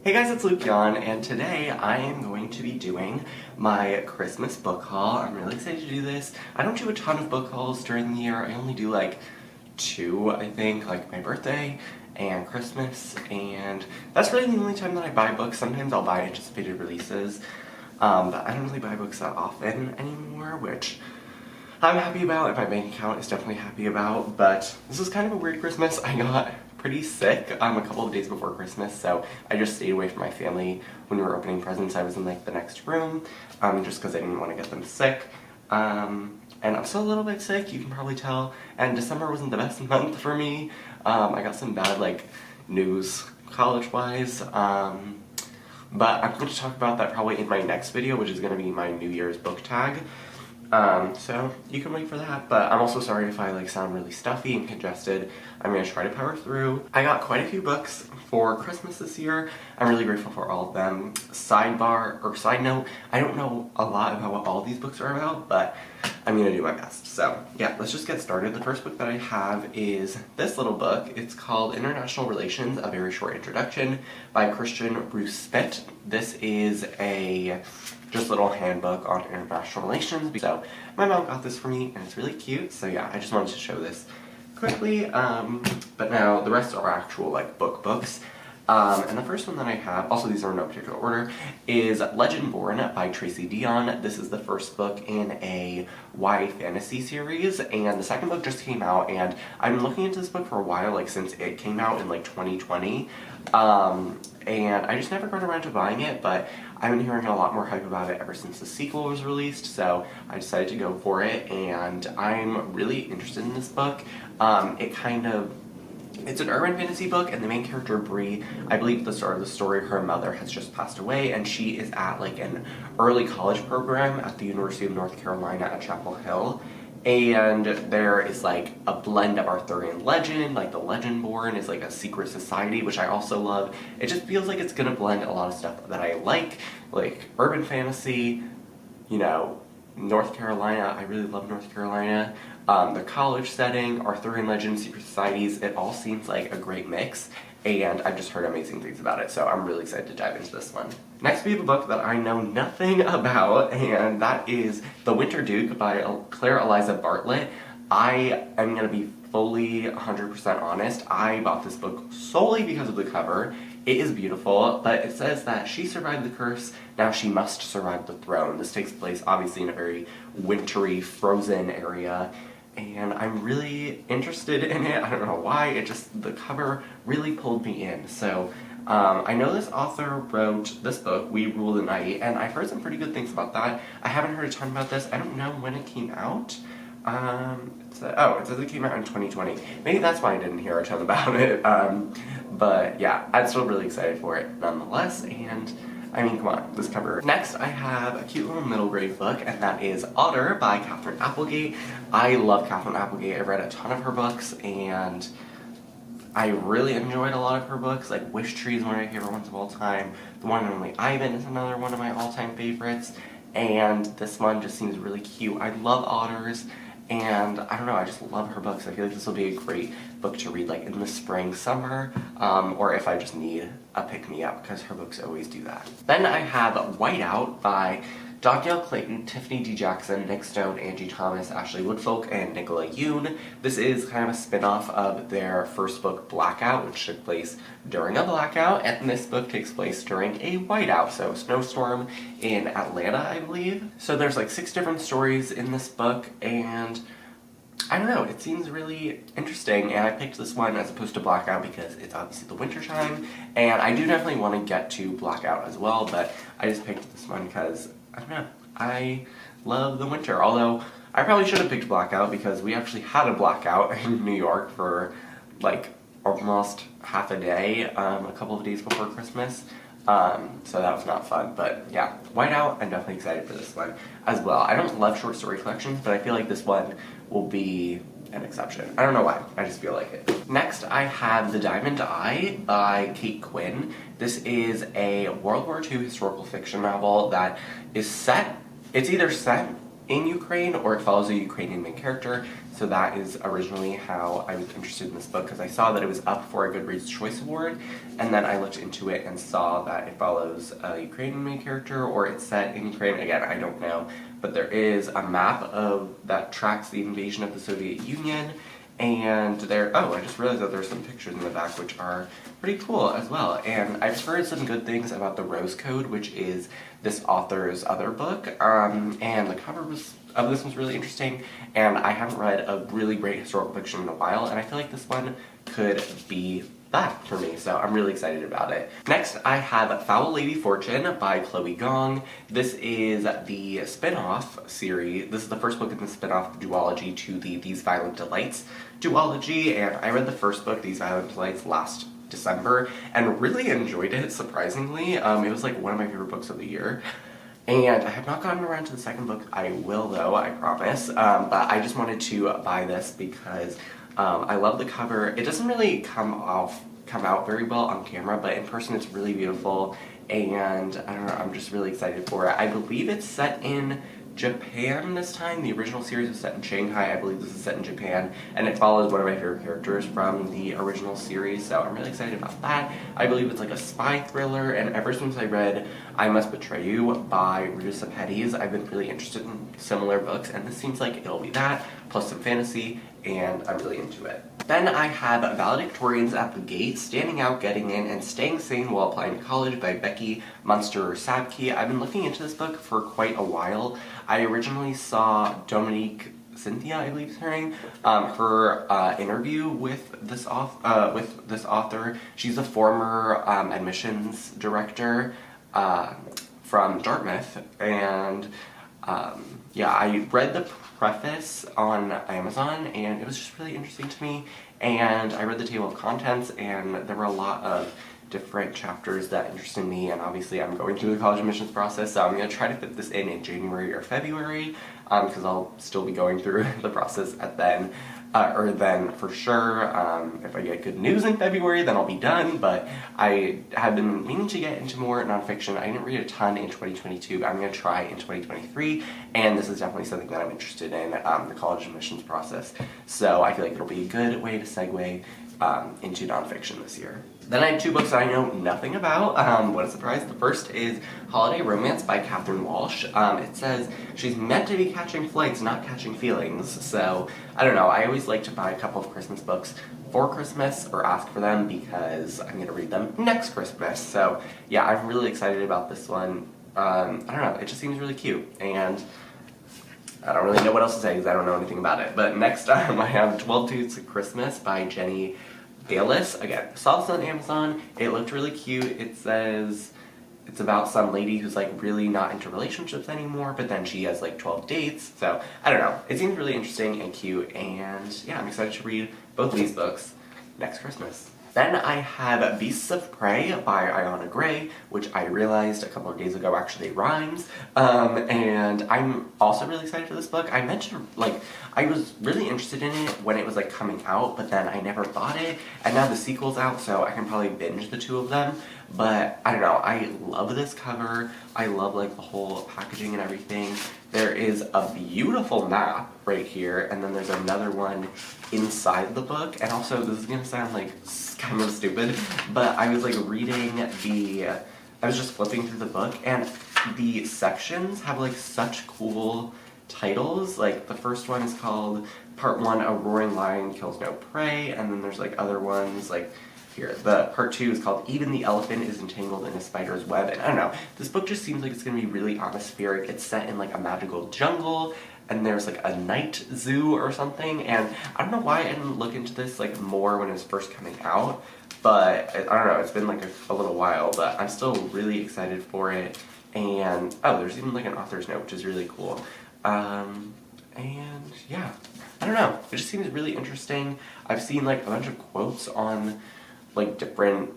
Hey guys, it's Deonn, and today I am going to be doing my Christmas book haul. I'm really excited to do this. I don't do a ton of book hauls during the year. I only do like 2, I think, like my birthday and Christmas, and that's really the only time that I buy books. Sometimes I'll buy anticipated releases, but I don't really buy books that often anymore, which I'm happy about, and my bank account is definitely happy about, but this is kind of a weird Christmas. I got pretty sick a couple of days before Christmas, so I just stayed away from my family when we were opening presents. I was in like the next room, just because I didn't want to get them sick, and I'm still a little bit sick, you can probably tell, and December wasn't the best month for me. I got some bad like news college-wise, but I'm going to talk about that probably in my next video, which is going to be my New Year's book tag. So you can wait for that, but I'm also sorry if I like sound really stuffy and congested. I'm going to try to power through. I got quite a few books for Christmas this year. I'm really grateful for all of them. Side note, I don't know a lot about what all these books are about, but I'm going to do my best. So yeah, let's just get started. The first book that I have is this little book. It's called International Relations, A Very Short Introduction by Reus-Smit. This is a just little handbook on international relations. So my mom got this for me and it's really cute. So yeah, I just wanted to show this quickly. But now the rest are actual like books. And the first one that I have, also these are in no particular order, is Legendborn by Tracey Deonn. This is the first book in a YA fantasy series, and the second book just came out, and I've been looking into this book for a while, like since it came out in like 2020, and I just never got around to buying it, but I've been hearing a lot more hype about it ever since the sequel was released, so I decided to go for it, and I'm really interested in this book. It's an urban fantasy book, and the main character, Bree, I believe at the start of the story, her mother has just passed away, and she is at like an early college program at the University of North Carolina at Chapel Hill. And there is like a blend of Arthurian legend, like the Legendborn is like a secret society, which I also love. It just feels like it's gonna blend a lot of stuff that I like urban fantasy, you know, North Carolina. I really love North Carolina. The college setting, Arthurian legends, secret societies, it all seems like a great mix, and I've just heard amazing things about it, so I'm really excited to dive into this one. Next we have a book that I know nothing about, and that is The Winter Duke by Claire Eliza Bartlett. I am going to be fully 100% honest. I bought this book solely because of the cover. It is beautiful, but it says that she survived the curse, now she must survive the throne. This takes place obviously in a very wintry, frozen area, and I'm really interested in it. I don't know why, the cover really pulled me in. So I know this author wrote this book, We Rule the Night, and I've heard some pretty good things about that. I haven't heard a ton about this. I don't know when it came out. It says it came out in 2020. Maybe that's why I didn't hear a ton about it. But yeah, I'm still really excited for it nonetheless, and I mean, come on, this cover. Next, I have a cute little middle grade book, and that is Otter by Katherine Applegate. I love Katherine Applegate. I've read a ton of her books, and I really enjoyed a lot of her books. Like Wish Tree is one of my favorite ones of all time. The One and Only Ivan is another one of my all-time favorites, and this one just seems really cute. I love otters, and I don't know, I just love her books. I feel like this will be a great book to read like in the spring, summer, or if I just need a pick-me-up, because her books always do that. Then I have Whiteout by Danielle Clayton, Tiffany D. Jackson, Nick Stone, Angie Thomas, Ashley Woodfolk, and Nicola Yoon. This is kind of a spin-off of their first book, Blackout, which took place during a blackout, and this book takes place during a whiteout, so snowstorm in Atlanta, I believe. So there's like 6 different stories in this book, and I don't know, it seems really interesting, and I picked this one as opposed to Blackout because it's obviously the winter time, and I do definitely want to get to Blackout as well, but I just picked this one because, I don't know, I love the winter, although I probably should have picked Blackout because we actually had a blackout in New York for like almost half a day, a couple of days before Christmas. So that was not fun, but yeah, Whiteout, I'm definitely excited for this one as well. I don't love short story collections, but I feel like this one will be an exception. I don't know why, I just feel like it. Next, I have The Diamond Eye by Kate Quinn. This is a World War II historical fiction novel that is set, it's either set in Ukraine, or it follows a Ukrainian main character. So that is originally how I was interested in this book, because I saw that it was up for a Goodreads Choice Award, and then I looked into it and saw that it follows a Ukrainian main character, or it's set in Ukraine. Again, I don't know, but there is a map of that tracks the invasion of the Soviet Union, and I just realized that there's some pictures in the back which are pretty cool as well. And I've heard some good things about the Rose Code, which is this author's other book, and the cover of this was really interesting, and I haven't read a really great historical fiction in a while, and I feel like this one could be that for me, so I'm really excited about it. Next, I have Foul Lady Fortune by Chloe Gong. This is the spin-off series. This is the first book in the spin-off duology to the These Violent Delights duology, and I read the first book, These Violent Delights, last December, and really enjoyed it, surprisingly. It was like one of my favorite books of the year. And I have not gotten around to the second book. I will, though, I promise. But I just wanted to buy this because I love the cover. It doesn't really come out very well on camera, but in person it's really beautiful. And I don't know, I'm just really excited for it. I believe it's set in Japan this time. The original series was set in Shanghai. I believe this is set in Japan, and it follows one of my favorite characters from the original series, so I'm really excited about that. I believe it's like a spy thriller, and ever since I read I Must Betray You by Reus-Smit, I've been really interested in similar books, and this seems like it'll be that, plus some fantasy, and I'm really into it. Then I have Valedictorians Applegate, Standing Out, Getting In, and Staying Sane While Applying to College by Becky, Munsterer, Sabky. I've been looking into this book for quite a while. I originally saw Dominique Cynthia, I believe is her name, her interview with this author. She's a former admissions director from Dartmouth, and yeah, I read the preface on Amazon, and it was just really interesting to me, and I read the table of contents, and there were a lot of different chapters that interested me, and obviously I'm going through the college admissions process, so I'm going to try to fit this in January or February, because I'll still be going through the process then for sure. If I get good news in February, then I'll be done, but I have been meaning to get into more nonfiction. I didn't read a ton in 2022, but I'm going to try in 2023, and this is definitely something that I'm interested in, the college admissions process, so I feel like it'll be a good way to segue into nonfiction this year. Then I have two books that I know nothing about. What a surprise. The first is Holiday Romance by Katherine Walsh. It says she's meant to be catching flights, not catching feelings. So, I don't know, I always like to buy a couple of Christmas books for Christmas, or ask for them, because I'm going to read them next Christmas. So, yeah, I'm really excited about this one. I don't know, it just seems really cute, and I don't really know what else to say because I don't know anything about it. But next I have 12 Dudes to Christmas by Jenny Bayliss. Again, saw this on Amazon. It looked really cute. It says it's about some lady who's like really not into relationships anymore, but then she has like 12 dates. So I don't know. It seems really interesting and cute, and yeah, I'm excited to read both of these books next Christmas. Then I have Beasts of Prey by Ayana Gray, which I realized a couple of days ago actually rhymes, and I'm also really excited for this book. I mentioned, like, I was really interested in it when it was, like, coming out, but then I never bought it, and now the sequel's out, so I can probably binge the two of them, but I don't know, I love this cover. I love, like, the whole packaging and everything. There is a beautiful map right here, and then there's another one inside the book, and also, this is gonna sound, like, kind of stupid, but I was, like, reading I was just flipping through the book, and the sections have, like, such cool titles. Like, the first one is called Part 1, A Roaring Lion Kills No Prey, and then there's, like, other ones, like, here. The Part 2 is called Even the Elephant is Entangled in a Spider's Web, and I don't know, this book just seems like it's gonna be really atmospheric. It's set in, like, a magical jungle, and there's like a night zoo or something, and I don't know why I didn't look into this like more when it was first coming out, but I don't know, it's been like a little while, but I'm still really excited for it. And oh, there's even like an author's note, which is really cool. And yeah, I don't know, it just seems really interesting. I've seen like a bunch of quotes on like different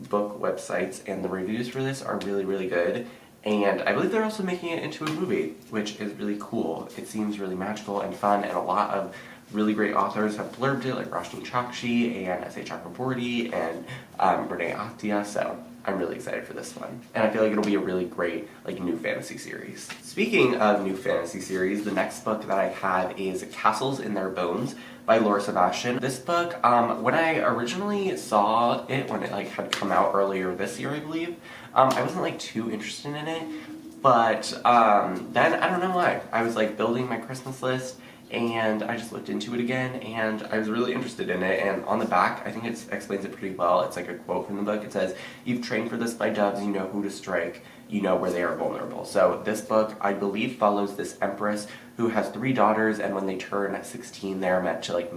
book websites, and the reviews for this are really, really good. And I believe they're also making it into a movie, which is really cool. It seems really magical and fun, and a lot of really great authors have blurbed it, like Roshni Chokshi and S.A. Chakraborty and Renee Akhtia, so I'm really excited for this one. And I feel like it'll be a really great, like, new fantasy series. Speaking of new fantasy series, the next book that I have is Castles in Their Bones by Sebastian. This book, when I originally saw it, when it like had come out earlier this year, I believe, I wasn't like too interested in it, but then I don't know why. I was like building my Christmas list and I just looked into it again and I was really interested in it, and on the back, I think it explains it pretty well. It's like a quote from the book. It says, "You've trained for this by doves, you know who to strike, you know where they are vulnerable." So this book, I believe, follows this empress who has 3 daughters, and when they turn 16, they're meant to like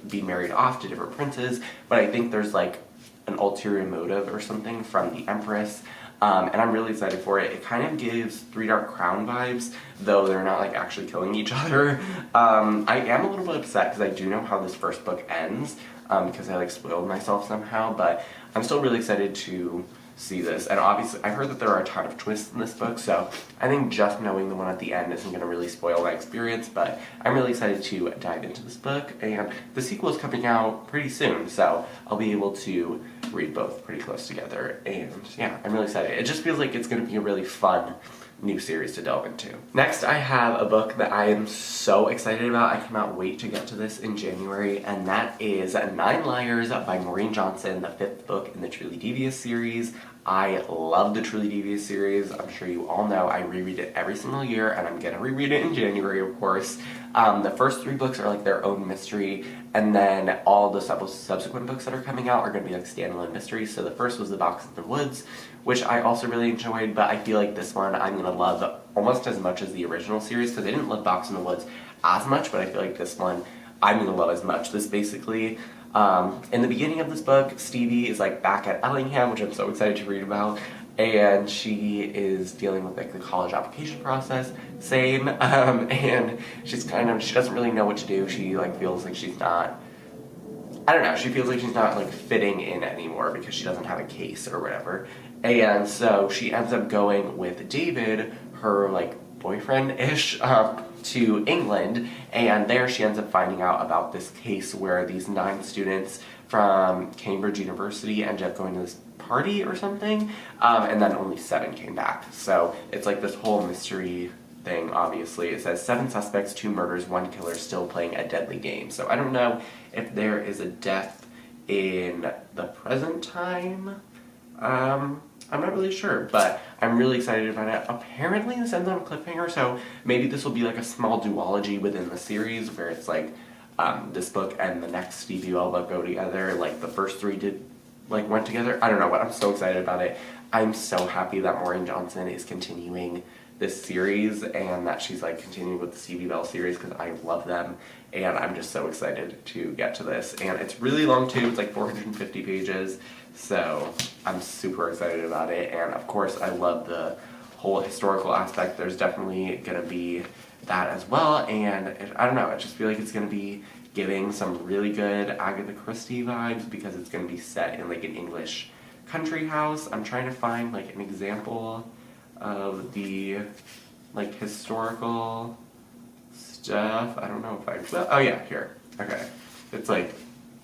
be married off to different princes, but I think there's like an ulterior motive or something from the empress. And I'm really excited for it. It kind of gives Three Dark Crown vibes, though they're not like actually killing each other. I am a little bit upset because I do know how this first book ends, because I like spoiled myself somehow, but I'm still really excited to see this. And obviously I heard that there are a ton of twists in this book, so I think just knowing the one at the end isn't going to really spoil my experience, but I'm really excited to dive into this book, and the sequel is coming out pretty soon, so I'll be able to read both pretty close together, and yeah, I'm really excited. It just feels like it's going to be a really fun new series to delve into. Next, I have a book that I am so excited about. I cannot wait to get to this in January, and that is 9 Liars by Maureen Johnson, the 5th book in the Truly Devious series. I love the Truly Devious series. I'm sure you all know I reread it every single year, and I'm gonna reread it in January, of course. The first 3 books are like their own mystery, and then all the subsequent books that are coming out are gonna be like standalone mysteries. So the first was The Box in the Woods, which I also really enjoyed, but I feel like this one I'm gonna love almost as much as the original series, because I didn't love Box in the Woods as much, but I feel like this one I'm gonna love as much. This basically, in the beginning of this book, Stevie is like back at Ellingham, which I'm so excited to read about, and she is dealing with like the college application process, same, and she doesn't really know what to do. She like feels like she's not, I don't know, she feels like she's not like fitting in anymore because she doesn't have a case or whatever, and so she ends up going with David, her like boyfriend-ish, to England, and there she ends up finding out about this case where these 9 students from Cambridge University ended up going to this party or something, and then only 7 came back. So it's like this whole mystery thing, obviously. It says 7 suspects, 2 murders, 1 killer still playing a deadly game. So I don't know if there is a death in the present time. I'm not really sure, but I'm really excited about it. Apparently this ends on a cliffhanger, so maybe this will be like a small duology within the series where it's like this book and the next Stevie book go together, like the first 3 went together. I don't know, but I'm so excited about it. I'm so happy that Maureen Johnson is continuing this series and that she's like continuing with the Stevie Bell series, because I love them, and I'm just so excited to get to this. And it's really long too, it's like 450 pages, so I'm super excited about it. And of course I love the whole historical aspect. There's definitely gonna be that as well, and I don't know, I just feel like it's gonna be giving some really good Agatha Christie vibes because it's gonna be set in like an English country house. I'm trying to find like an example of the like historical stuff. I don't know if oh yeah, here. Okay. It's like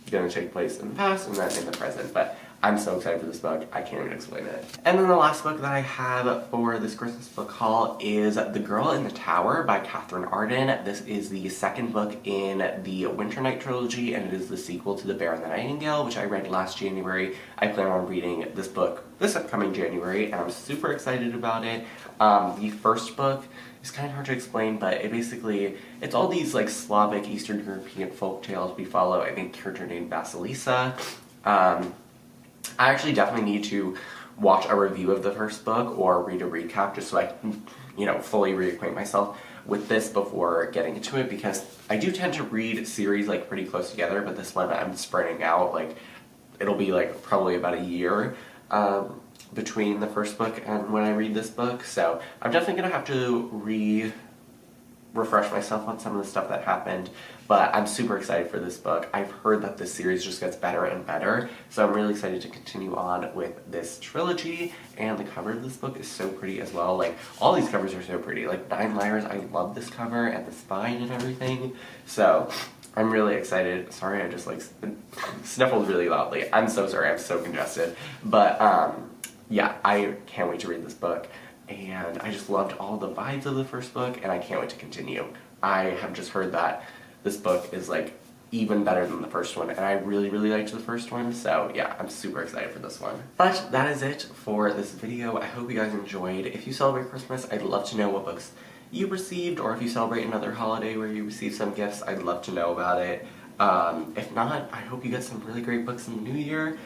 gonna take place in the past and then in the present, but I'm so excited for this book, I can't even explain it. And then the last book that I have for this Christmas book haul is The Girl in the Tower by Katherine Arden. This is the 2nd book in the Winter Night trilogy, and it is the sequel to The Bear and the Nightingale, which I read last January. I plan on reading this book this upcoming January, and I'm super excited about it. The first book is kind of hard to explain, but it's all these like Slavic Eastern European folk tales. We follow, I think, a character named Vasilisa. I actually definitely need to watch a review of the first book or read a recap just so I can, fully reacquaint myself with this before getting into it, because I do tend to read series like pretty close together, but this one I'm spreading out, like it'll be like probably about a year between the first book and when I read this book, so I'm definitely gonna have to refresh myself on some of the stuff that happened, but I'm super excited for this book. I've heard that this series just gets better and better, so I'm really excited to continue on with this trilogy, and the cover of this book is so pretty as well. Like, all these covers are so pretty. Like, 9 Liars, I love this cover, and the spine and everything, so I'm really excited. Sorry, I just, like, sniffled really loudly. I'm so sorry, I'm so congested, but, yeah, I can't wait to read this book. And I just loved all the vibes of the first book, and I can't wait to continue. I have just heard that this book is like even better than the first one, and I really, really liked the first one, so yeah, I'm super excited for this one. But that is it for this video. I hope you guys enjoyed. If you celebrate Christmas, I'd love to know what books you received, or if you celebrate another holiday where you receive some gifts, I'd love to know about it. If not, I hope you get some really great books in the new year.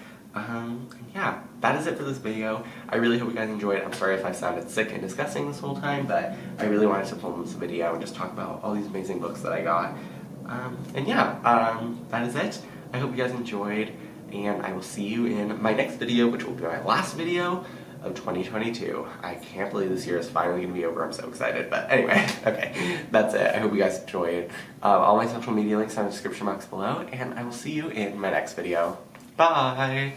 Yeah, that is it for this video. I really hope you guys enjoyed. I'm sorry if I sounded sick and disgusting this whole time, but I really wanted to film this video and just talk about all these amazing books that I got. And yeah, that is it. I hope you guys enjoyed, and I will see you in my next video, which will be my last video of 2022. I can't believe this year is finally going to be over. I'm so excited. But anyway, okay, that's it. I hope you guys enjoyed. All my social media links are in the description box below, and I will see you in my next video. Bye!